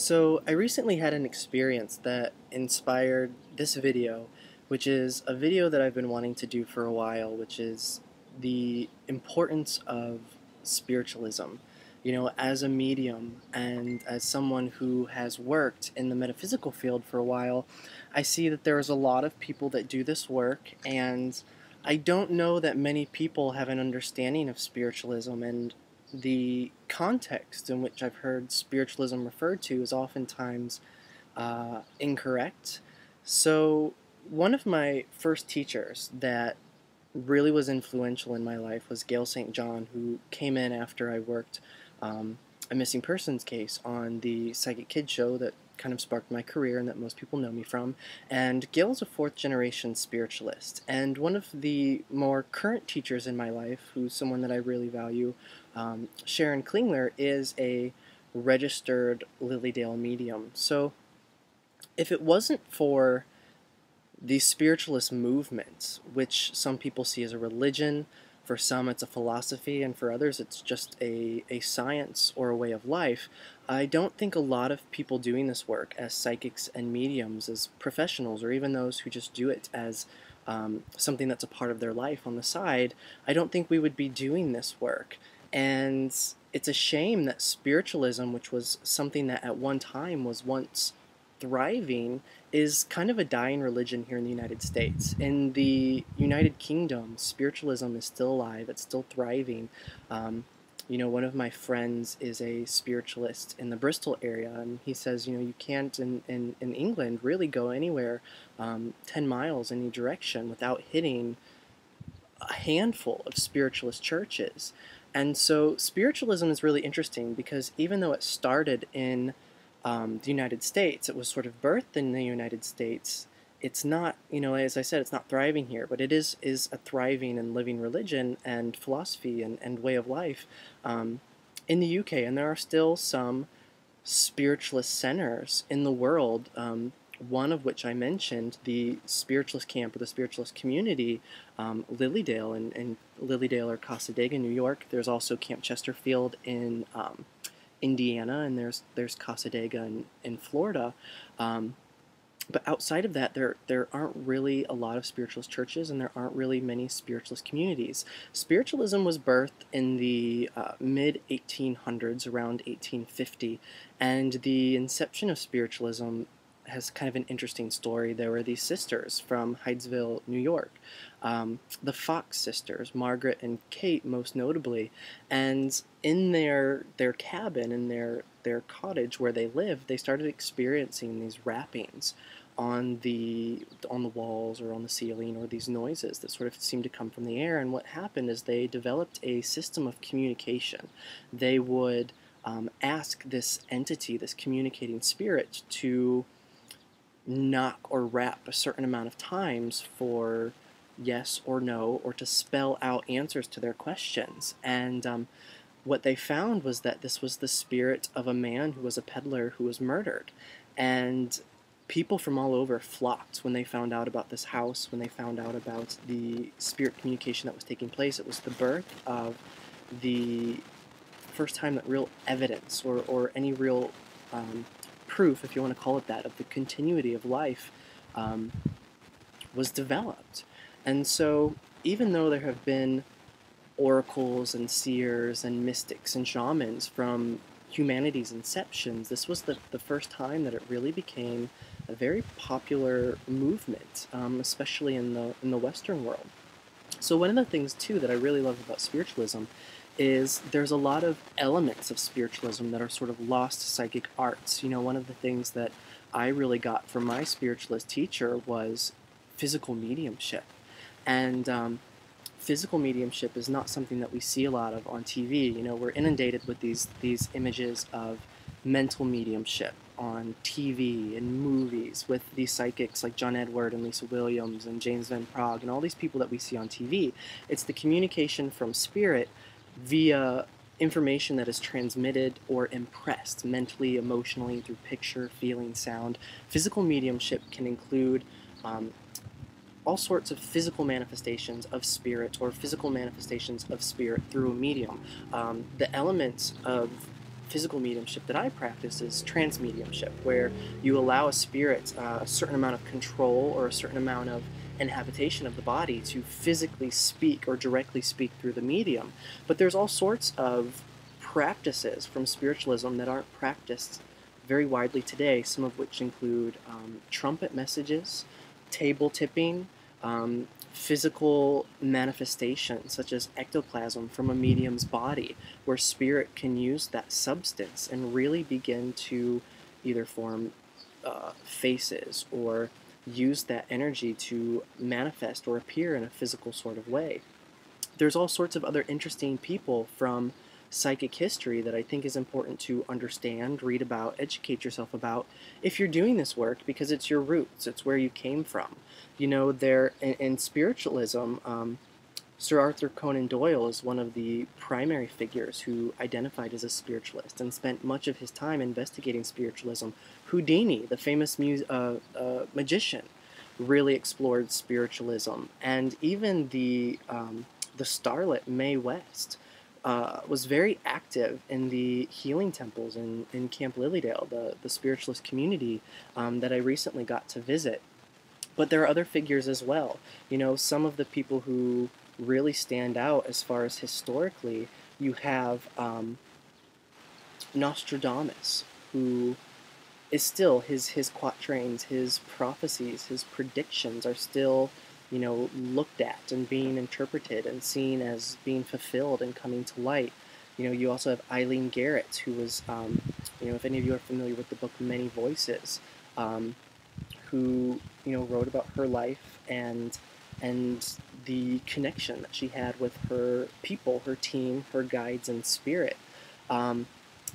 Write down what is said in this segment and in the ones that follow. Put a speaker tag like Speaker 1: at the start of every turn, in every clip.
Speaker 1: So I recently had an experience that inspired this video, which is a video that I've been wanting to do for a while, which is the importance of spiritualism. You know, as a medium and as someone who has worked in the metaphysical field for a while, I see that there's a lot of people that do this work, and I don't know that many people have an understanding of spiritualism, and the context in which I've heard spiritualism referred to is oftentimes incorrect. So, one of my first teachers that really was influential in my life was Gail St. John, who came in after I worked a missing persons case on the Psychic Kids show that kind of sparked my career and that most people know me from. And Gail is a fourth-generation spiritualist, and one of the more current teachers in my life, who's someone that I really value, Sharon Clinger, is a registered Lilydale medium. So if it wasn't for the spiritualist movement, which some people see as a religion, for some it's a philosophy, and for others it's just a science or a way of life, I don't think a lot of people doing this work as psychics and mediums, as professionals, or even those who just do it as something that's a part of their life on the side, I don't think we would be doing this work. And it's a shame that spiritualism, which was something that at one time was once thriving, is kind of a dying religion here in the United States. In the United Kingdom, spiritualism is still alive, it's still thriving. You know, one of my friends is a spiritualist in the Bristol area, and he says, you know, you can't in England really go anywhere 10 miles any direction without hitting a handful of spiritualist churches. And so spiritualism is really interesting because even though it started in the United States, it was sort of birthed in the United States, it's not, you know, as I said, it's not thriving here, but it is a thriving and living religion and philosophy and way of life in the UK, and there are still some spiritualist centers in the world, one of which I mentioned, the spiritualist camp or the spiritualist community, Lilydale in Lilydale or Casadega, New York. There's also Camp Chesterfield in Indiana, and there's Casadega in Florida. But outside of that, there aren't really a lot of spiritualist churches, and there aren't really many spiritualist communities. Spiritualism was birthed in the mid-1800s, around 1850, and the inception of spiritualism has kind of an interesting story. There were these sisters from Hydesville, New York, the Fox sisters, Margaret and Kate most notably, and in their cabin, in their cottage where they lived, they started experiencing these rappings on the walls or on the ceiling, or these noises that sort of seemed to come from the air. And what happened is they developed a system of communication. They would ask this entity, this communicating spirit, to knock or rap a certain amount of times for yes or no, or to spell out answers to their questions. And what they found was that this was the spirit of a man who was a peddler who was murdered. And people from all over flocked when they found out about this house, when they found out about the spirit communication that was taking place. It was the birth of the first time that real evidence, or any real proof, if you want to call it that, of the continuity of life was developed. And so even though there have been oracles and seers and mystics and shamans from humanity's inceptions, this was the first time that it really became a very popular movement, especially in the Western world. So one of the things, too, that I really love about spiritualism is there's a lot of elements of spiritualism that are sort of lost psychic arts. You know, one of the things that I really got from my spiritualist teacher was physical mediumship. And physical mediumship is not something that we see a lot of on TV. You know, we're inundated with these images of mental mediumship on TV and movies with these psychics like John Edward and Lisa Williams and James Van Praagh and all these people that we see on TV. It's the communication from spirit via information that is transmitted or impressed mentally, emotionally, through picture, feeling, sound. Physical mediumship can include all sorts of physical manifestations of spirit, or physical manifestations of spirit through a medium. The elements of physical mediumship that I practice is trance mediumship, where you allow a spirit a certain amount of control or a certain amount of inhabitation of the body to physically speak or directly speak through the medium. But there's all sorts of practices from spiritualism that aren't practiced very widely today, some of which include trumpet messages, table tipping, physical manifestations such as ectoplasm from a medium's body, where spirit can use that substance and really begin to either form faces or use that energy to manifest or appear in a physical sort of way. There's all sorts of other interesting people from psychic history that I think is important to understand, read about, educate yourself about if you're doing this work, because it's your roots, it's where you came from. You know, in spiritualism, Sir Arthur Conan Doyle is one of the primary figures who identified as a spiritualist and spent much of his time investigating spiritualism. Houdini, the famous magician, really explored spiritualism, and even the starlet Mae West was very active in the healing temples in Camp Lilydale, the spiritualist community that I recently got to visit. But there are other figures as well. You know, some of the people who really stand out as far as historically, you have Nostradamus, who is still, his quatrains, his prophecies, his predictions are still, you know, looked at and being interpreted and seen as being fulfilled and coming to light. You know, you also have Eileen Garrett, who was, you know, if any of you are familiar with the book Many Voices, who, you know, wrote about her life and the connection that she had with her people, her team, her guides and spirit.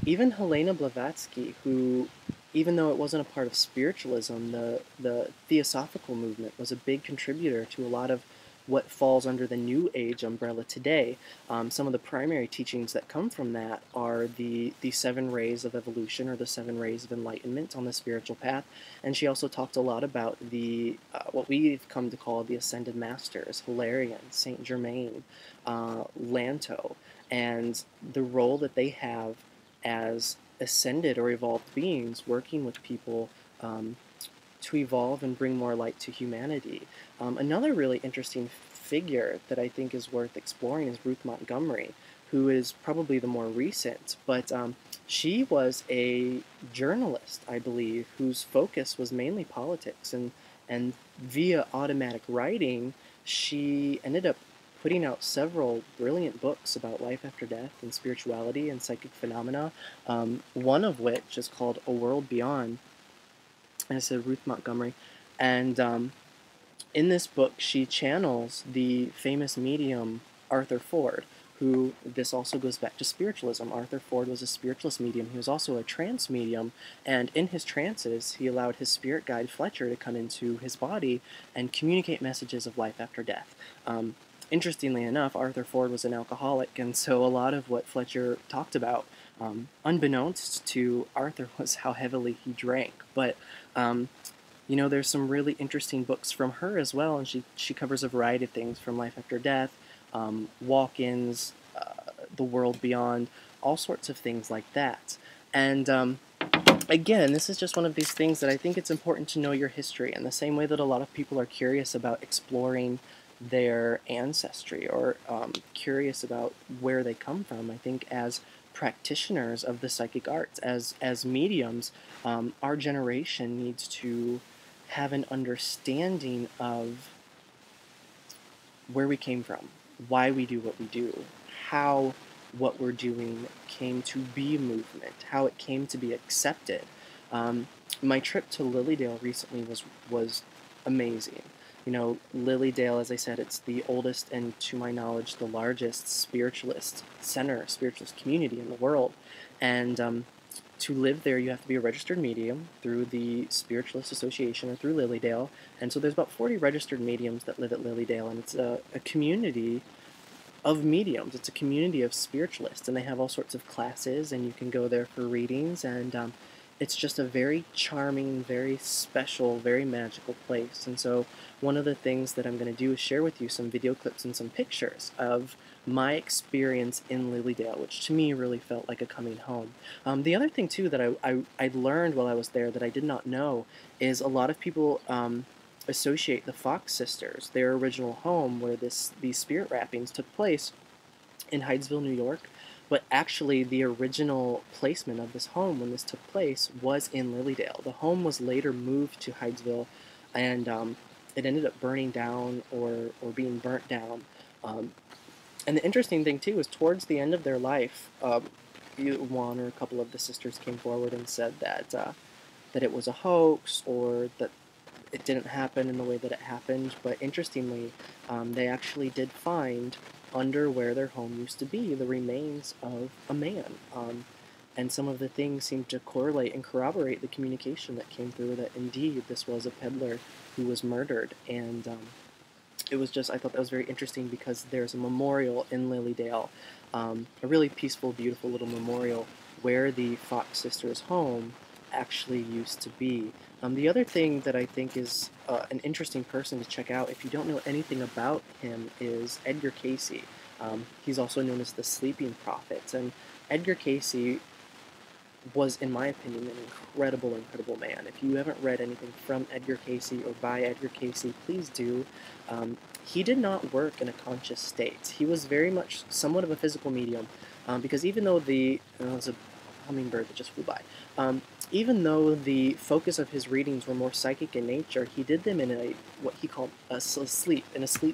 Speaker 1: Even Helena Blavatsky, who, even though it wasn't a part of spiritualism, the Theosophical movement was a big contributor to a lot of what falls under the New Age umbrella today. Some of the primary teachings that come from that are the 7 rays of evolution, or the 7 rays of enlightenment on the spiritual path. And she also talked a lot about the what we've come to call the Ascended Masters, Hilarion, Saint Germain, Lanto, and the role that they have as ascended or evolved beings working with people to evolve and bring more light to humanity. Another really interesting figure that I think is worth exploring is Ruth Montgomery, who is probably the more recent, but she was a journalist, I believe, whose focus was mainly politics, and via automatic writing, she ended up putting out several brilliant books about life after death and spirituality and psychic phenomena, one of which is called A World Beyond. And I said Ruth Montgomery, and in this book she channels the famous medium Arthur Ford, who, this also goes back to spiritualism. Arthur Ford was a spiritualist medium. He was also a trance medium, and in his trances he allowed his spirit guide Fletcher to come into his body and communicate messages of life after death. Interestingly enough, Arthur Ford was an alcoholic, and so a lot of what Fletcher talked about, unbeknownst to Arthur, was how heavily he drank. But you know, there's some really interesting books from her as well, and she covers a variety of things from life after death, walk-ins, the world beyond, all sorts of things like that. And again, this is just one of these things that I think it's important to know your history, in the same way that a lot of people are curious about exploring their ancestry, or curious about where they come from. I think as practitioners of the psychic arts, as mediums, our generation needs to have an understanding of where we came from, why we do what we do, how what we're doing came to be a movement, how it came to be accepted. My trip to Lilydale recently was amazing. You know, Lilydale, as I said, it's the oldest and, to my knowledge, the largest spiritualist center, spiritualist community in the world. And to live there, you have to be a registered medium through the Spiritualist Association or through Lilydale. And so there's about 40 registered mediums that live at Lilydale, and it's a community of mediums. It's a community of spiritualists, and they have all sorts of classes, and you can go there for readings. And it's just a very charming, very special, very magical place. And so one of the things that I'm going to do is share with you some video clips and some pictures of my experience in Lilydale, which to me really felt like a coming home. The other thing too that I learned while I was there that I did not know is a lot of people associate the Fox sisters, their original home where these spirit rappings took place, in Hydesville, New York, but actually the original placement of this home when this took place was in Lilydale. The home was later moved to Hydesville, and it ended up burning down or being burnt down. And the interesting thing too is towards the end of their life, one or a couple of the sisters came forward and said that it was a hoax, or that it didn't happen in the way that it happened. But interestingly, they actually did find under where their home used to be the remains of a man. And some of the things seemed to correlate and corroborate the communication that came through, that indeed this was a peddler who was murdered. And it was just, I thought that was very interesting because there's a memorial in Lilydale, a really peaceful, beautiful little memorial where the Fox sisters' home actually used to be. The other thing that I think is an interesting person to check out, if you don't know anything about him, is Edgar Cayce. He's also known as the Sleeping Prophet. And Edgar Cayce was, in my opinion, an incredible, incredible man. If you haven't read anything from Edgar Cayce or by Edgar Cayce, please do. He did not work in a conscious state. He was very much somewhat of a physical medium, because even though it was a hummingbird that just flew by. Even though the focus of his readings were more psychic in nature, he did them in what he called a sleep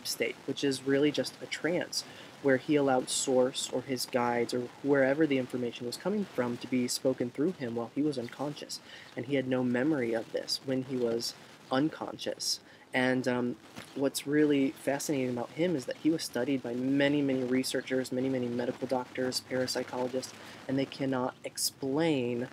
Speaker 1: state, which is really just a trance, where he allowed source or his guides or wherever the information was coming from to be spoken through him while he was unconscious. And he had no memory of this when he was unconscious. And what's really fascinating about him is that he was studied by many, many researchers, many, many medical doctors, parapsychologists, and they cannot explain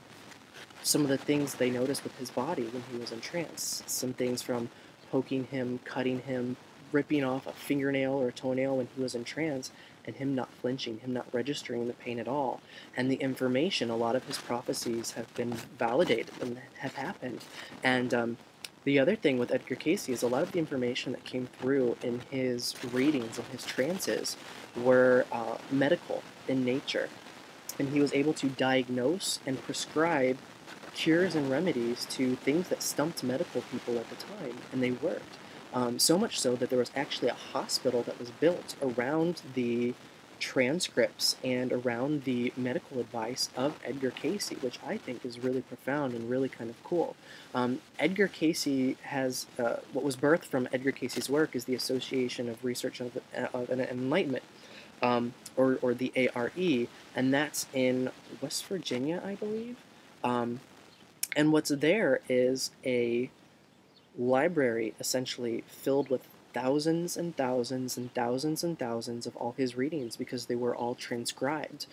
Speaker 1: some of the things they noticed with his body when he was in trance. Some things from poking him, cutting him, ripping off a fingernail or a toenail when he was in trance, and him not flinching, him not registering the pain at all. And the information, a lot of his prophecies have been validated and have happened. And the other thing with Edgar Cayce is a lot of the information that came through in his readings and his trances were medical in nature. And he was able to diagnose and prescribe cures and remedies to things that stumped medical people at the time, and they worked. So much so that there was actually a hospital that was built around the transcripts and around the medical advice of Edgar Cayce, which I think is really profound and really kind of cool. Edgar Cayce has, what was birthed from Edgar Cayce's work is the Association of Research of Enlightenment, or the ARE, and that's in West Virginia, I believe. And what's there is a library, essentially, filled with thousands and thousands and thousands and thousands of all his readings, because they were all transcribed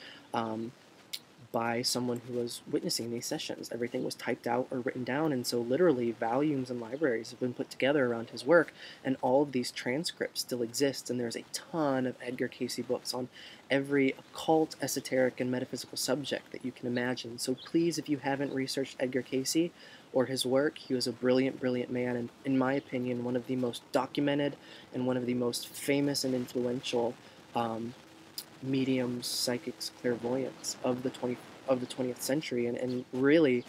Speaker 1: by someone who was witnessing these sessions. Everything was typed out or written down, and so literally volumes and libraries have been put together around his work, and all of these transcripts still exist, and there's a ton of Edgar Cayce books on every occult, esoteric, and metaphysical subject that you can imagine. So please, if you haven't researched Edgar Cayce or his work, he was a brilliant, brilliant man, and in my opinion, one of the most documented and one of the most famous and influential mediums, psychics, clairvoyants of the 20th century, and really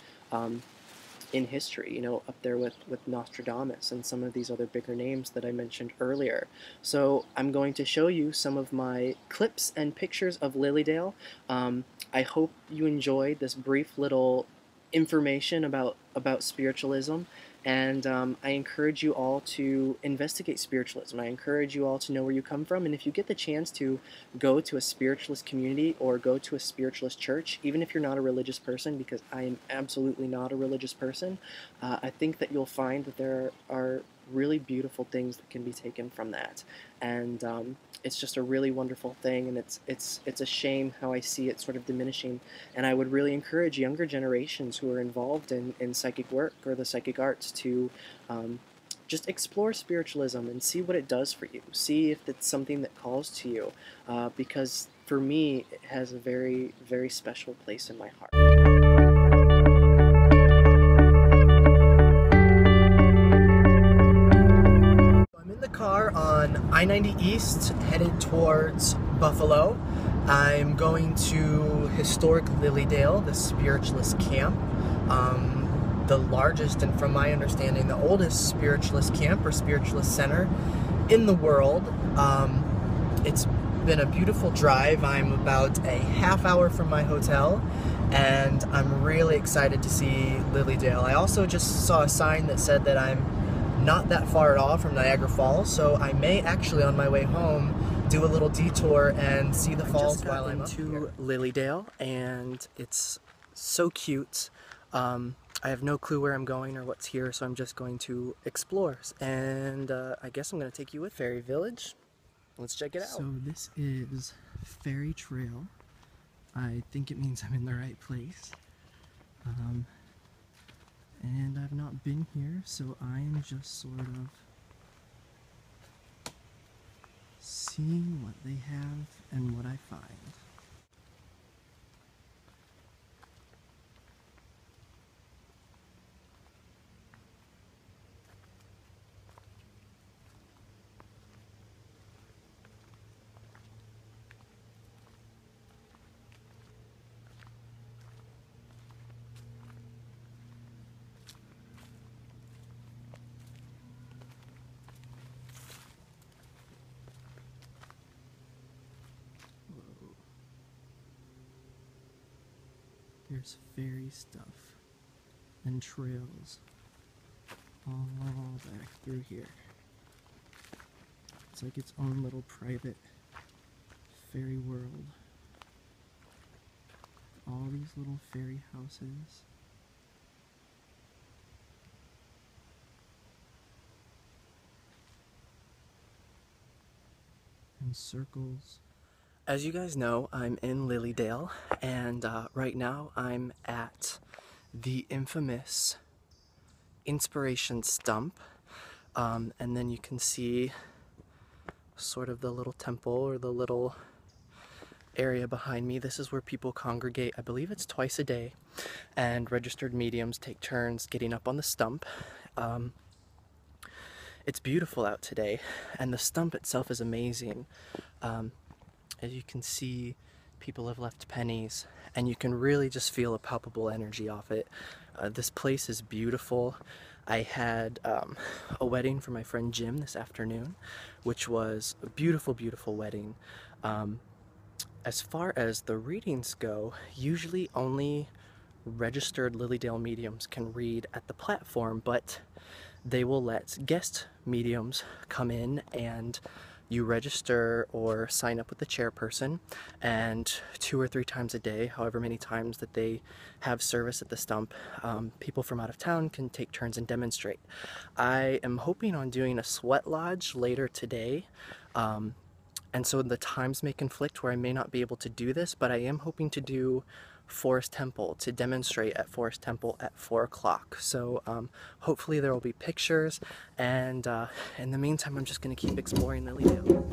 Speaker 1: in history, you know, up there with Nostradamus and some of these other bigger names that I mentioned earlier. So I'm going to show you some of my clips and pictures of Lilydale. I hope you enjoyed this brief little information about spiritualism, and I encourage you all to investigate spiritualism. I encourage you all to know where you come from, and if you get the chance to go to a spiritualist community or go to a spiritualist church, even if you're not a religious person, because I am absolutely not a religious person, I think that you'll find that there are really beautiful things that can be taken from that, and it's just a really wonderful thing, and it's a shame how I see it sort of diminishing. And I would really encourage younger generations who are involved in psychic work or the psychic arts to just explore spiritualism and see what it does for you. See if it's something that calls to you, because for me, it has a very, very special place in my heart. in the car on I-90 East, headed towards Buffalo. I'm going to historic Lilydale, the Spiritualist camp. The largest and, from my understanding, the oldest Spiritualist camp or Spiritualist center in the world. It's been a beautiful drive. I'm about a half hour from my hotel, and I'm really excited to see Lilydale. I also just saw a sign that said that I'm not that far at all from Niagara Falls, so I may actually, on my way home, do a little detour and see the falls while I'm up here. Lilydale, and it's so cute. I have no clue where I'm going or what's here, so I'm just going to explore. And I guess I'm going to take you with Fairy Village. Let's check it out. So this is Fairy Trail. I think it means I'm in the right place. And I've not been here, so I am just sort of seeing what they have and what I find. There's fairy stuff and trails all back through here. It's like its own little private fairy world. All these little fairy houses. And circles. As you guys know, I'm in Lilydale, and right now I'm at the infamous Inspiration Stump, and then you can see sort of the little temple or the little area behind me. This is where people congregate. I believe it's twice a day, and registered mediums take turns getting up on the stump. It's beautiful out today, and the stump itself is amazing. As you can see, people have left pennies, and you can really just feel a palpable energy off it. This place is beautiful. I had a wedding for my friend Jim this afternoon, which was a beautiful, beautiful wedding. As far as the readings go, usually only registered Lilydale mediums can read at the platform, but they will let guest mediums come in, and you register or sign up with the chairperson, and 2 or 3 times a day, however many times that they have service at the stump, people from out of town can take turns and demonstrate. I am hoping on doing a sweat lodge later today, and so the times may conflict where I may not be able to do this, but I am hoping to do Forest Temple, to demonstrate at Forest Temple at 4 o'clock. So hopefully there will be pictures, and in the meantime I'm just going to keep exploring Lilydale.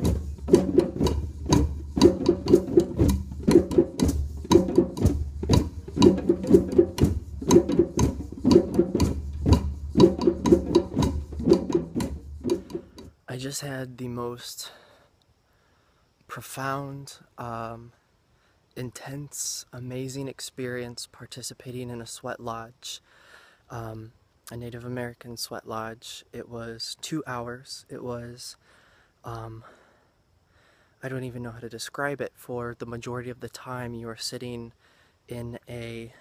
Speaker 1: I just had the most profound, intense, amazing experience participating in a sweat lodge, a Native American sweat lodge. It was 2 hours. It was, I don't even know how to describe it. For the majority of the time you are sitting in a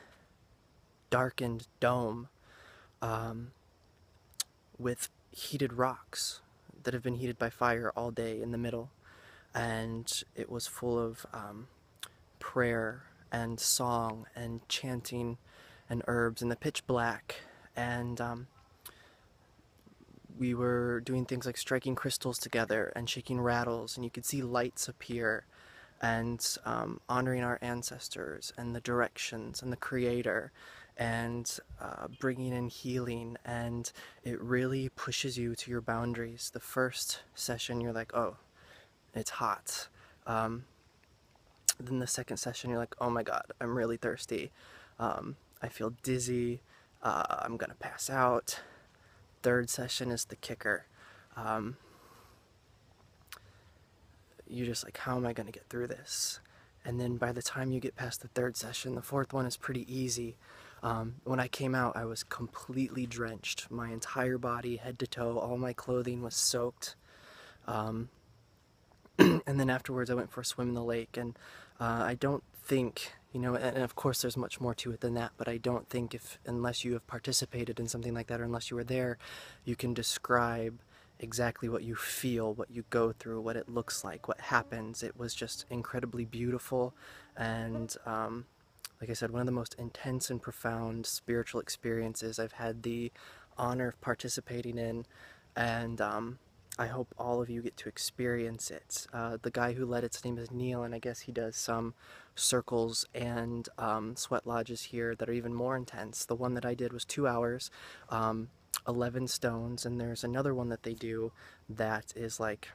Speaker 1: darkened dome with heated rocks that have been heated by fire all day in the middle, and it was full of prayer and song and chanting and herbs in the pitch black, and we were doing things like striking crystals together and shaking rattles, and you could see lights appear, and honoring our ancestors and the directions and the creator, and bringing in healing, and it really pushes you to your boundaries. The first session you're like, oh, it's hot. Then the second session you're like, oh my god, I'm really thirsty. I feel dizzy. I'm gonna pass out. Third session is the kicker. you're just like, how am I going to get through this? And then by the time you get past the third session, the fourth one is pretty easy. When I came out, I was completely drenched. My entire body, head to toe, all my clothing was soaked. And then afterwards I went for a swim in the lake, and I don't think, you know, and of course there's much more to it than that, but I don't think unless you have participated in something like that, or unless you were there, you can describe exactly what you feel, what you go through, what it looks like, what happens. It was just incredibly beautiful, and like I said, one of the most intense and profound spiritual experiences I've had the honor of participating in, and I hope all of you get to experience it. The guy who led it's name is Neil, and I guess he does some circles and sweat lodges here that are even more intense. The one that I did was 2 hours, 11 stones, and there's another one that they do that is like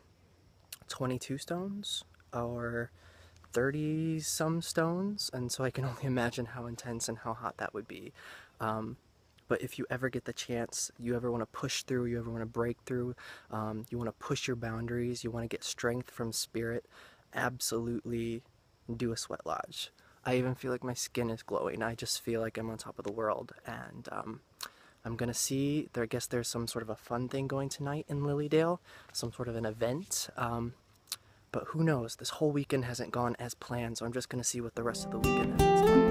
Speaker 1: 22 stones or 30 some stones, and so I can only imagine how intense and how hot that would be. But if you ever get the chance, you ever want to push through, you ever want to break through, you want to push your boundaries, you want to get strength from spirit, absolutely do a sweat lodge. I even feel like my skin is glowing. I just feel like I'm on top of the world. And I'm gonna see, I guess there's some sort of a fun thing going tonight in Lilydale, some sort of an event. But who knows? This whole weekend hasn't gone as planned, so I'm just gonna see what the rest of the weekend is.